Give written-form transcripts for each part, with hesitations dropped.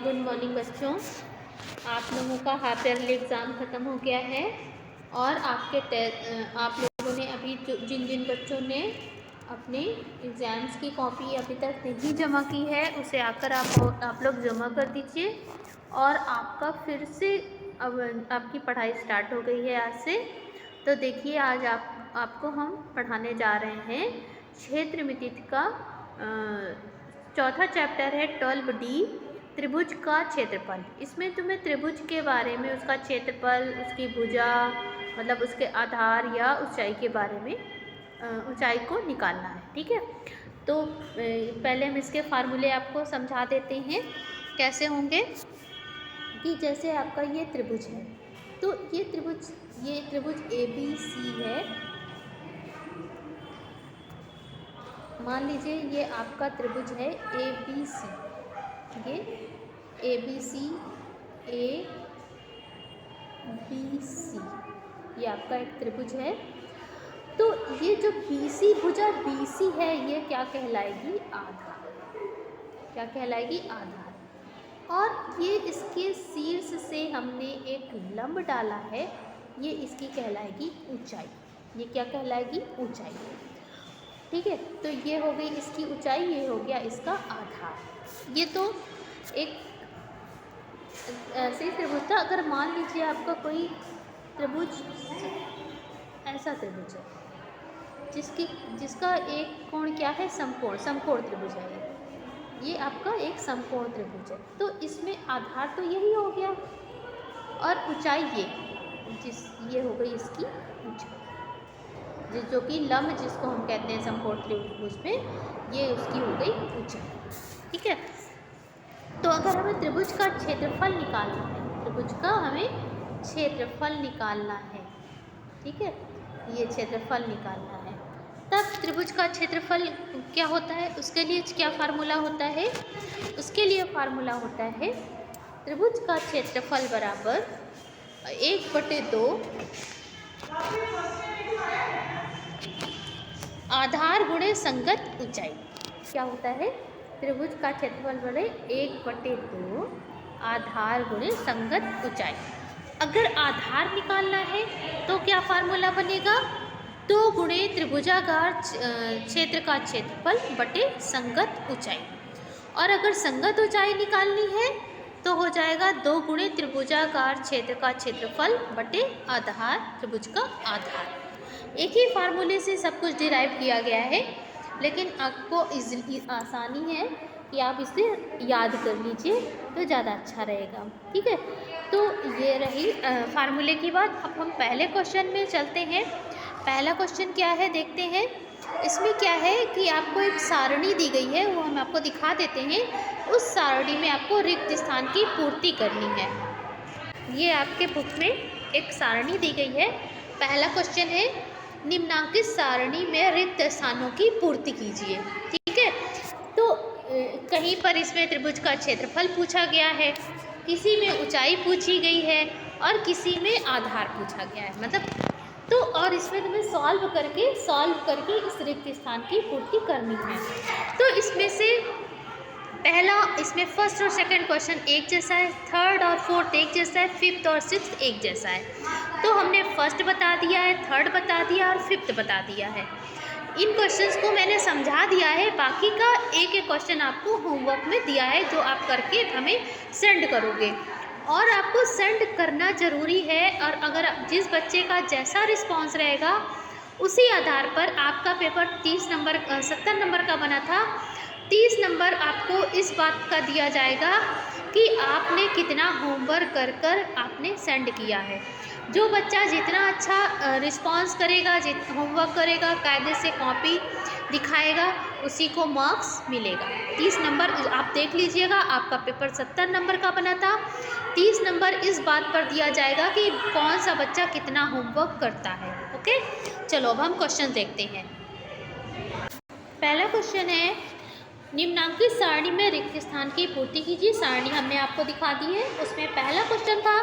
Good morning बच्चों। आप लोगों का हाफ ईयरली एग्ज़ाम ख़त्म हो गया है और आप लोगों ने अभी जिन जिन बच्चों ने अपने एग्ज़ाम्स की कॉपी अभी तक नहीं जमा की है उसे आकर आप लोग जमा कर दीजिए। और आपका फिर से अब आपकी पढ़ाई स्टार्ट हो गई है आज से। तो देखिए आज आपको हम पढ़ाने जा रहे हैं क्षेत्रमिति का चौथा चैप्टर है 12D त्रिभुज का क्षेत्रफल। इसमें तुम्हें त्रिभुज के बारे में, उसका क्षेत्रफल, उसकी भुजा मतलब उसके आधार या ऊंचाई के बारे में, ऊंचाई को निकालना है। ठीक है, तो पहले हम इसके फार्मूले आपको समझा देते हैं कैसे होंगे। कि जैसे आपका ये त्रिभुज है, तो ये त्रिभुज ABC है। मान लीजिए ये आपका त्रिभुज है ABC, ये ABC ये आपका एक त्रिभुज है। तो ये जो BC भुजा BC है ये क्या कहलाएगी? आधार। क्या कहलाएगी? आधार। और ये इसके शीर्ष से हमने एक लंब डाला है, ये इसकी कहलाएगी ऊंचाई। ये क्या कहलाएगी? ऊंचाई। ठीक है, तो ये हो गई इसकी ऊंचाई, ये हो गया इसका आधार। ये तो एक ऐसे त्रिभुज था। अगर मान लीजिए आपका कोई त्रिभुज, ऐसा त्रिभुज है जिसका एक कोण क्या है? समकोण त्रिभुज है। ये आपका एक समकोण त्रिभुज है, तो इसमें आधार तो यही हो गया और ऊंचाई ये हो गई इसकी ऊंचाई, जो कि लंब जिसको हम कहते हैं समकोण त्रिभुज में, ये उसकी हो गई ऊंचाई। ठीक है, तो अगर हमें त्रिभुज का क्षेत्रफल निकालना है, त्रिभुज का हमें क्षेत्रफल निकालना है, ठीक है, ये क्षेत्रफल निकालना है, तब त्रिभुज का क्षेत्रफल क्या होता है? उसके लिए क्या फार्मूला होता है? उसके लिए फार्मूला होता है त्रिभुज का क्षेत्रफल बराबर 1/2 आधार गुणे संगत ऊंचाई। क्या होता है? त्रिभुज का क्षेत्रफल बराबर 1/2 आधार गुणे संगत ऊंचाई। अगर आधार निकालना है तो क्या फार्मूला बनेगा? 2 गुणे त्रिभुजाकार क्षेत्र का क्षेत्रफल बटे संगत ऊंचाई। और अगर संगत ऊंचाई निकालनी है तो हो जाएगा 2 गुणे त्रिभुजाकार क्षेत्र का क्षेत्रफल बटे आधार, त्रिभुज का आधार। एक ही फार्मूले से सब कुछ डिराइव किया गया है, लेकिन आपको आसानी है कि आप इसे याद कर लीजिए तो ज़्यादा अच्छा रहेगा। ठीक है, तो ये रही फार्मूले की बात। अब हम पहले क्वेश्चन में चलते हैं। पहला क्वेश्चन क्या है देखते हैं। इसमें क्या है कि आपको एक सारणी दी गई है, वो हम आपको दिखा देते हैं। उस सारणी में आपको रिक्त स्थान की पूर्ति करनी है। ये आपके बुक में एक सारणी दी गई है। पहला क्वेश्चन है, निम्नांकित सारणी में रिक्त स्थानों की पूर्ति कीजिए। ठीक है, तो कहीं पर इसमें त्रिभुज का क्षेत्रफल पूछा गया है, किसी में ऊंचाई पूछी गई है और किसी में आधार पूछा गया है, मतलब तो और इसमें तुम्हें सॉल्व करके इस रिक्त स्थान की पूर्ति करनी है। तो इसमें से पहला, इसमें फर्स्ट और सेकंड क्वेश्चन एक जैसा है, थर्ड और फोर्थ एक जैसा है, फिफ्थ और सिक्स्थ एक जैसा है। तो हमने फर्स्ट बता दिया है, थर्ड बता दिया और फिफ्थ बता दिया है। इन क्वेश्चंस को मैंने समझा दिया है। बाकी का एक एक क्वेश्चन आपको होमवर्क में दिया है, जो आप करके हमें सेंड करोगे और आपको सेंड करना ज़रूरी है। और अगर जिस बच्चे का जैसा रिस्पांस रहेगा उसी आधार पर आपका पेपर 70 नंबर का बना था, 30 नंबर आपको इस बात का दिया जाएगा कि आपने कितना होमवर्क कर आपने सेंड किया है। जो बच्चा जितना अच्छा रिस्पांस करेगा, होमवर्क करेगा, कायदे से कॉपी दिखाएगा, उसी को मार्क्स मिलेगा। 30 नंबर आप देख लीजिएगा, आपका पेपर 70 नंबर का बना था। 30 नंबर इस बात पर दिया जाएगा कि कौन सा बच्चा कितना होमवर्क करता है। ओके, चलो अब हम क्वेश्चन देखते हैं। पहला क्वेश्चन है, निम्नांकित सारणी में रिक्त स्थान की पूर्ति कीजिए। सारणी हमने आपको दिखा दी है। उसमें पहला क्वेश्चन था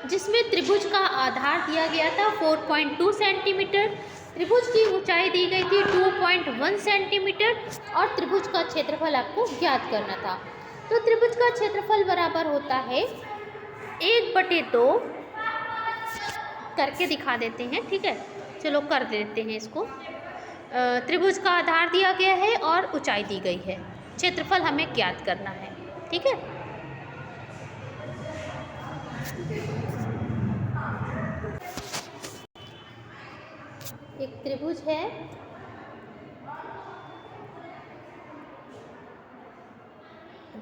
जिसमें त्रिभुज का आधार दिया गया था 4.2 सेंटीमीटर, त्रिभुज की ऊंचाई दी गई थी 2.1 सेंटीमीटर और त्रिभुज का क्षेत्रफल आपको ज्ञात करना था। तो त्रिभुज का क्षेत्रफल बराबर होता है 1/2 करके दिखा देते हैं, ठीक है। चलो कर देते हैं इसको। त्रिभुज का आधार दिया गया है और ऊंचाई दी गई है, क्षेत्रफल हमें ज्ञात करना है, ठीक है। एक त्रिभुज है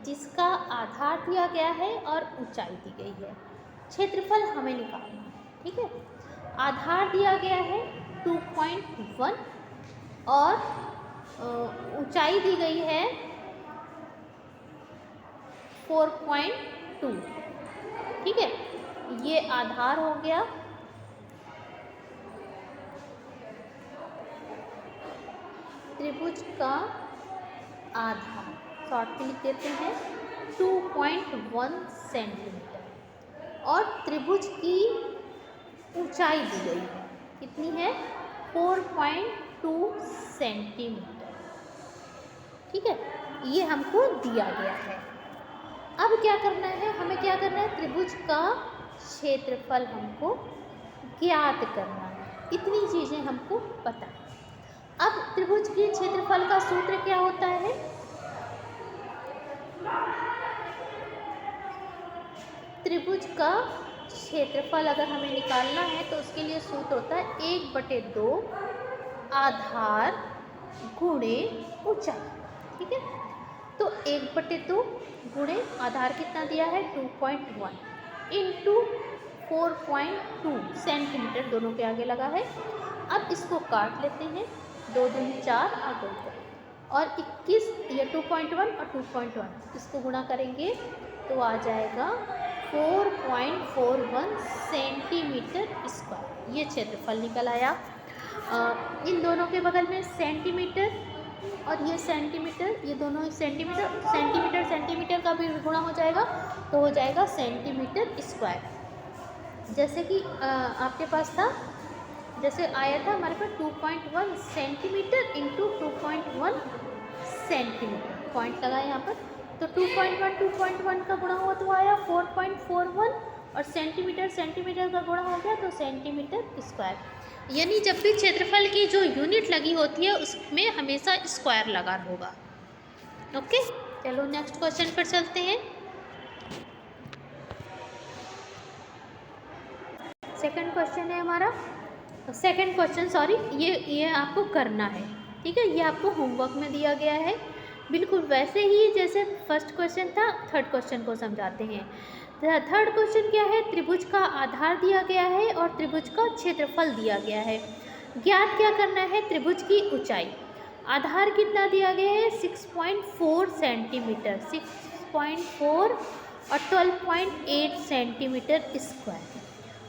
जिसका आधार दिया गया है और ऊंचाई दी गई है, क्षेत्रफल हमें निकालना है, ठीक है। आधार दिया गया है 2.1 और ऊंचाई दी गई है 4.2, ठीक है। ये आधार हो गया, त्रिभुज का आधार शॉर्ट में लिख देते हैं 2.1 सेंटीमीटर और त्रिभुज की ऊंचाई दी गई है, कितनी है 4.2 सेंटीमीटर, ठीक है। ये हमको दिया गया है। अब क्या करना है, हमें क्या करना है, त्रिभुज का क्षेत्रफल हमको ज्ञात करना है, इतनी चीज़ें हमको पता है। अब त्रिभुज के क्षेत्रफल का सूत्र क्या होता है, त्रिभुज का क्षेत्रफल अगर हमें निकालना है तो उसके लिए सूत्र होता है 1/2 आधार गुणे ऊंचाई, ठीक है। तो 1/2 गुणे आधार कितना दिया है 2.1 इंटू 4.2 सेंटीमीटर, दोनों के आगे लगा है। अब इसको काट लेते हैं, 2 दूनी 4 और 2 और 21, ये 2.1 और 2.1 इसको गुणा करेंगे तो आ जाएगा 4.41 सेंटीमीटर स्क्वायर। ये क्षेत्रफल निकल आया। इन दोनों के बगल में सेंटीमीटर और ये सेंटीमीटर, ये दोनों सेंटीमीटर सेंटीमीटर सेंटीमीटर का भी गुणा हो जाएगा तो हो जाएगा सेंटीमीटर स्क्वायर। जैसे कि आपके पास था, जैसे आया था हमारे पास 2.1 सेंटीमीटर इंटू 2.1 सेंटीमीटर, पॉइंट लगा यहाँ पर, तो 2.1 का गुणा हुआ तो आया 4.41 और सेंटीमीटर सेंटीमीटर का गुणा हो गया तो सेंटीमीटर स्क्वायर। यानी जब भी क्षेत्रफल की जो यूनिट लगी होती है उसमें हमेशा स्क्वायर लगा होगा। ओके, चलो नेक्स्ट क्वेश्चन पर चलते हैं। सेकंड क्वेश्चन है हमारा, सेकंड क्वेश्चन सॉरी, ये आपको करना है, ठीक है। ये आपको होमवर्क में दिया गया है, बिल्कुल वैसे ही जैसे फर्स्ट क्वेश्चन था। थर्ड क्वेश्चन को समझाते हैं। थर्ड क्वेश्चन क्या है, त्रिभुज का आधार दिया गया है और त्रिभुज का क्षेत्रफल दिया गया है। ज्ञात क्या करना है, त्रिभुज की ऊंचाई। आधार कितना दिया गया है 6.4 सेंटीमीटर, 6.4 और 12.8 सेंटीमीटर स्क्वायर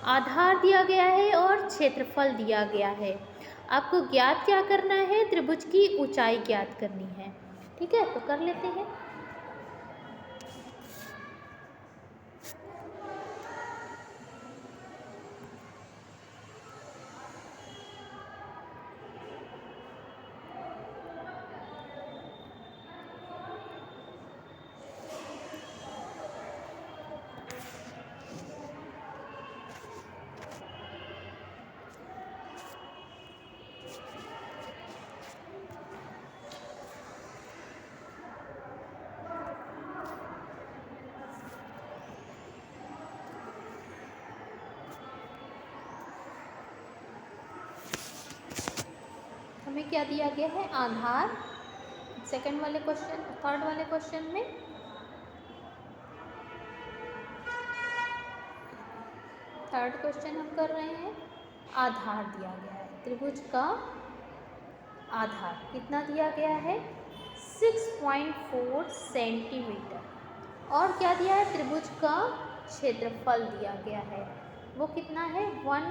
आधार दिया गया है और क्षेत्रफल दिया गया है। आपको ज्ञात क्या करना है, त्रिभुज की ऊंचाई ज्ञात करनी है, ठीक है। तो कर लेते हैं। हमें क्या दिया गया है, आधार। सेकंड वाले क्वेश्चन, थर्ड वाले क्वेश्चन में थर्ड क्वेश्चन हम कर रहे हैं, आधार दिया गया है। त्रिभुज का आधार कितना दिया गया है 6.4 सेंटीमीटर और क्या दिया है, त्रिभुज का क्षेत्रफल दिया गया है, वो कितना है 1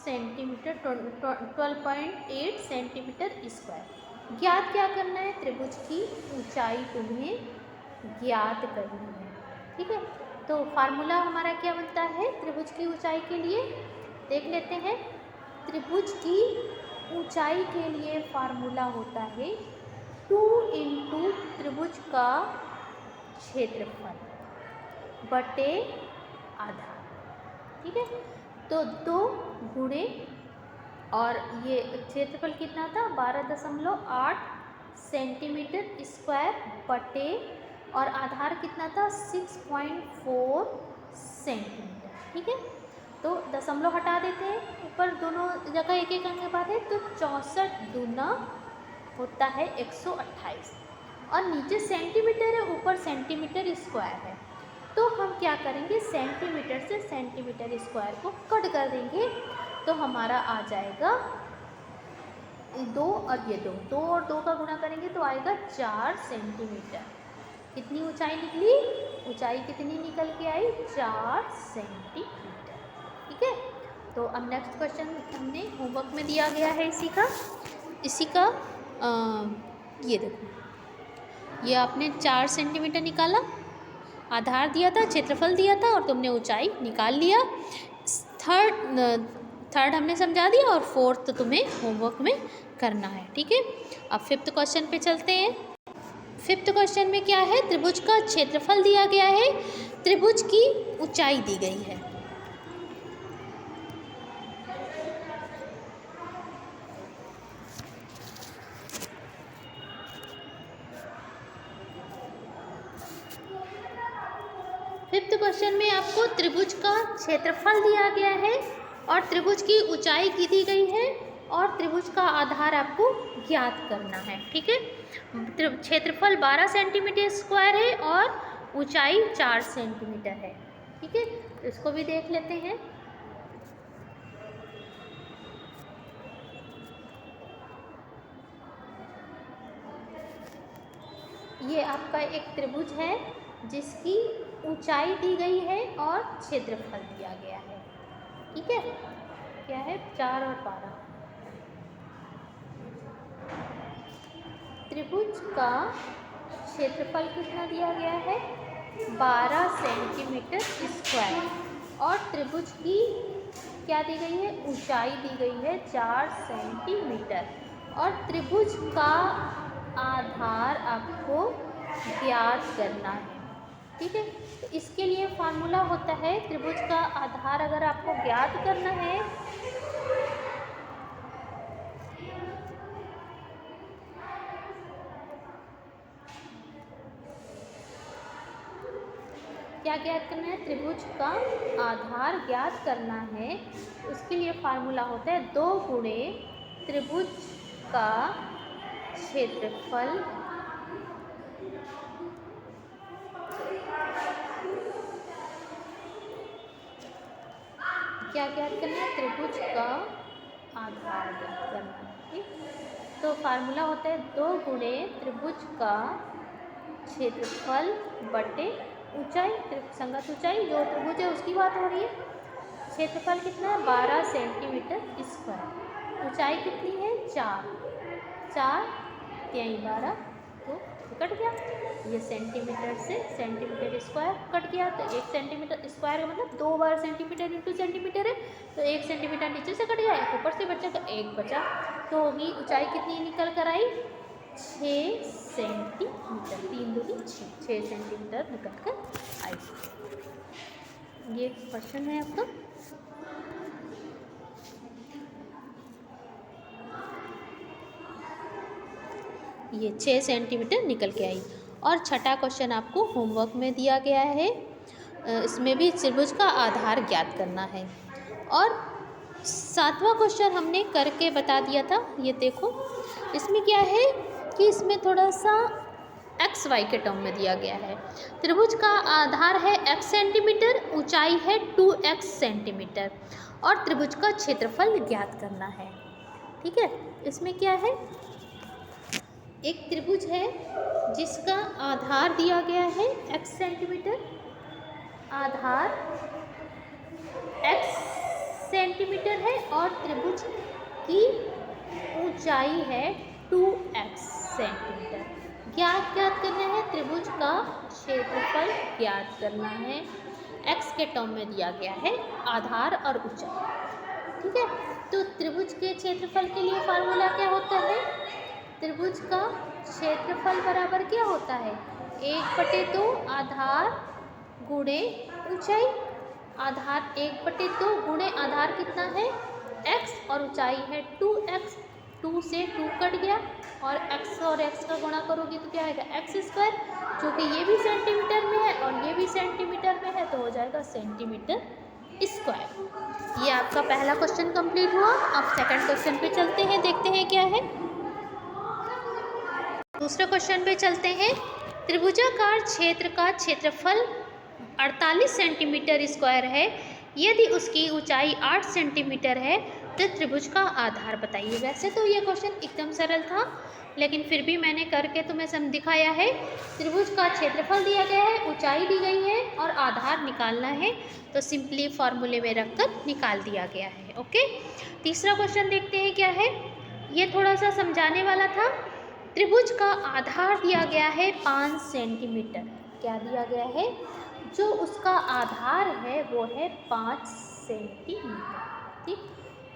सेंटीमीटर, 12.8 सेंटीमीटर स्क्वायर। ज्ञात क्या करना है, त्रिभुज की ऊंचाई तुम्हें ज्ञात करनी है, ठीक है। तो फार्मूला हमारा क्या बनता है त्रिभुज की ऊंचाई के लिए, देख लेते हैं। त्रिभुज की ऊंचाई के लिए फार्मूला होता है 2 इंटू त्रिभुज का क्षेत्रफल बटे आधार। ठीक है, तो 2 गुणे और ये क्षेत्रफल कितना था 12.8 सेंटीमीटर स्क्वायर बटे और आधार कितना था 6.4 सेंटीमीटर। ठीक है, तो दशमलव हटा देते हैं, ऊपर दोनों जगह एक एक अंक के बाद है, तो 64 दूना होता है 128 और नीचे सेंटीमीटर है, ऊपर सेंटीमीटर स्क्वायर है। तो हम क्या करेंगे, सेंटीमीटर से सेंटीमीटर स्क्वायर को कट कर देंगे, तो हमारा आ जाएगा 2 और ये 2 और 2 का गुणा करेंगे तो आएगा 4 सेंटीमीटर। कितनी ऊंचाई निकली, ऊंचाई कितनी निकल के आई 4 सेंटीमीटर। ठीक है, तो अब नेक्स्ट क्वेश्चन हमने होमवर्क में दिया गया है इसी का ये देखो, ये आपने 4 सेंटीमीटर निकाला, आधार दिया था, क्षेत्रफल दिया था और तुमने ऊंचाई निकाल लिया। थर्ड हमने समझा दिया और फोर्थ तुम्हें होमवर्क में करना है। ठीक है, अब फिफ्थ क्वेश्चन पे चलते हैं। फिफ्थ क्वेश्चन में क्या है, त्रिभुज का क्षेत्रफल दिया गया है, त्रिभुज की ऊंचाई दी गई है। फिफ्थ क्वेश्चन में आपको त्रिभुज का क्षेत्रफल दिया गया है और त्रिभुज की ऊंचाई की दी गई है और त्रिभुज का आधार आपको ज्ञात करना है। ठीक है, क्षेत्रफल 12 सेंटीमीटर स्क्वायर है और ऊंचाई 4 सेंटीमीटर है। ठीक है, तो इसको भी देख लेते हैं। ये आपका एक त्रिभुज है जिसकी ऊंचाई दी गई है और क्षेत्रफल दिया गया है। ठीक है, क्या है 4 और 12। त्रिभुज का क्षेत्रफल कितना दिया गया है 12 सेंटीमीटर स्क्वायर और त्रिभुज की क्या दी गई है, ऊंचाई दी गई है 4 सेंटीमीटर और त्रिभुज का आधार आपको ज्ञात करना है। ठीक है, तो इसके लिए फार्मूला होता है, त्रिभुज का आधार अगर आपको ज्ञात करना है क्या ज्ञात करना है, त्रिभुज का आधार ज्ञात करना है। उसके लिए फार्मूला होता है 2 गुणे त्रिभुज का क्षेत्रफल क्या ज्ञात करना है, त्रिभुज का आधार ज्ञात करना है। ठीक, तो फार्मूला होता है 2 गुणे त्रिभुज का क्षेत्रफल बटे ऊंचाई, संगत ऊंचाई जो त्रिभुज है उसकी बात हो रही है। क्षेत्रफल कितना है 12 सेंटीमीटर स्क्वायर, ऊंचाई कितनी है 4 यहीं 12 तो कट गया, ये सेंटीमीटर से सेंटीमीटर स्क्वायर कट गया, तो 1 सेंटीमीटर स्क्वायर का मतलब 2 बार सेंटीमीटर इंटू सेंटीमीटर है, तो 1 सेंटीमीटर नीचे से कट गया, एक ऊपर से बचा, तो 1 बचा, तो होगी ऊंचाई कितनी निकल कर आई 6 सेंटीमीटर, 3 दूनी 6 सेंटीमीटर निकल कर आई। ये क्वेश्चन है आपका। ये 6 सेंटीमीटर निकल के आई। और छठा क्वेश्चन आपको होमवर्क में दिया गया है, इसमें भी त्रिभुज का आधार ज्ञात करना है। और 7वां क्वेश्चन हमने करके बता दिया था, ये देखो इसमें क्या है कि इसमें थोड़ा सा एक्स वाई के टर्म में दिया गया है। त्रिभुज का आधार है x सेंटीमीटर, ऊंचाई है 2x सेंटीमीटर और त्रिभुज का क्षेत्रफल ज्ञात करना है। ठीक है, इसमें क्या है, एक त्रिभुज है जिसका आधार दिया गया है x सेंटीमीटर, आधार x सेंटीमीटर है और त्रिभुज की ऊंचाई है 2x सेंटीमीटर। ज्ञात करना है, त्रिभुज का क्षेत्रफल ज्ञात करना है। x के टर्म में दिया गया है आधार और ऊंचाई। ठीक है। तो त्रिभुज के क्षेत्रफल के लिए फार्मूला क्या होता है? त्रिभुज का क्षेत्रफल बराबर क्या होता है? 1/2 आधार गुणे ऊंचाई। आधार 1/2 गुणे आधार कितना है? x और ऊंचाई है 2x। 2 से 2 कट गया और x और x का गुणा करोगे तो क्या आएगा? x², जो कि ये भी सेंटीमीटर में है और ये भी सेंटीमीटर में है, तो हो जाएगा सेंटीमीटर स्क्वायर। ये आपका पहला क्वेश्चन कंप्लीट हुआ। अब सेकंड क्वेश्चन पे चलते हैं, देखते हैं क्या है। दूसरे क्वेश्चन पे चलते हैं। त्रिभुजाकार क्षेत्र का क्षेत्रफल 48 सेंटीमीटर स्क्वायर है। यदि उसकी ऊंचाई 8 सेंटीमीटर है तो त्रिभुज का आधार बताइए। वैसे तो ये क्वेश्चन एकदम सरल था, लेकिन फिर भी मैंने करके तुम्हें दिखाया है। त्रिभुज का क्षेत्रफल दिया गया है, ऊंचाई दी गई है और आधार निकालना है, तो सिंपली फॉर्मूले में रखकर निकाल दिया गया है। ओके, तीसरा क्वेश्चन देखते हैं क्या है। ये थोड़ा सा समझाने वाला था। त्रिभुज का आधार दिया गया है 5 सेंटीमीटर। क्या दिया गया है? जो उसका आधार है वो है 5 सेंटीमीटर, ठीक।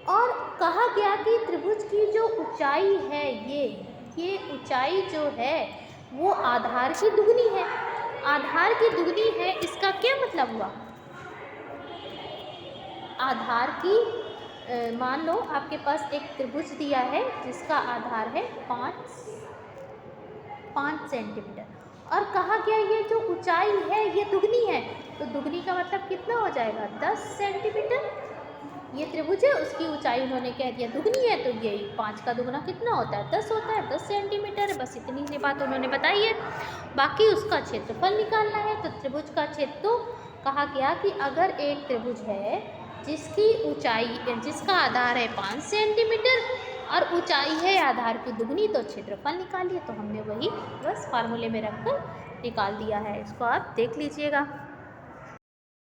और कहा गया कि त्रिभुज की जो ऊंचाई है, ये ऊंचाई जो है वो आधार की दुगनी है। आधार की दुगनी है, इसका क्या मतलब हुआ? आधार की मान लो आपके पास एक त्रिभुज दिया है जिसका आधार है 5 सेंटीमीटर, और कहा गया ये जो ऊंचाई है ये दुगनी है, तो दुगनी का मतलब कितना हो जाएगा? 10 सेंटीमीटर। ये त्रिभुज है, उसकी ऊंचाई उन्होंने कह दिया दुगनी है, तो ये 5 का दुगना कितना होता है? 10 होता है, 10 सेंटीमीटर है। बस इतनी सी बात उन्होंने बताई है। बाकी उसका क्षेत्रफल निकालना है। तो त्रिभुज का क्षेत्र, तो कहा गया कि अगर एक त्रिभुज है जिसकी ऊंचाई, जिसका आधार है 5 सेंटीमीटर और ऊंचाई है आधार की दुगनी, तो क्षेत्रफल निकालिए। तो हमने वही बस फार्मूले में रखकर निकाल दिया है। इसको आप देख लीजिएगा।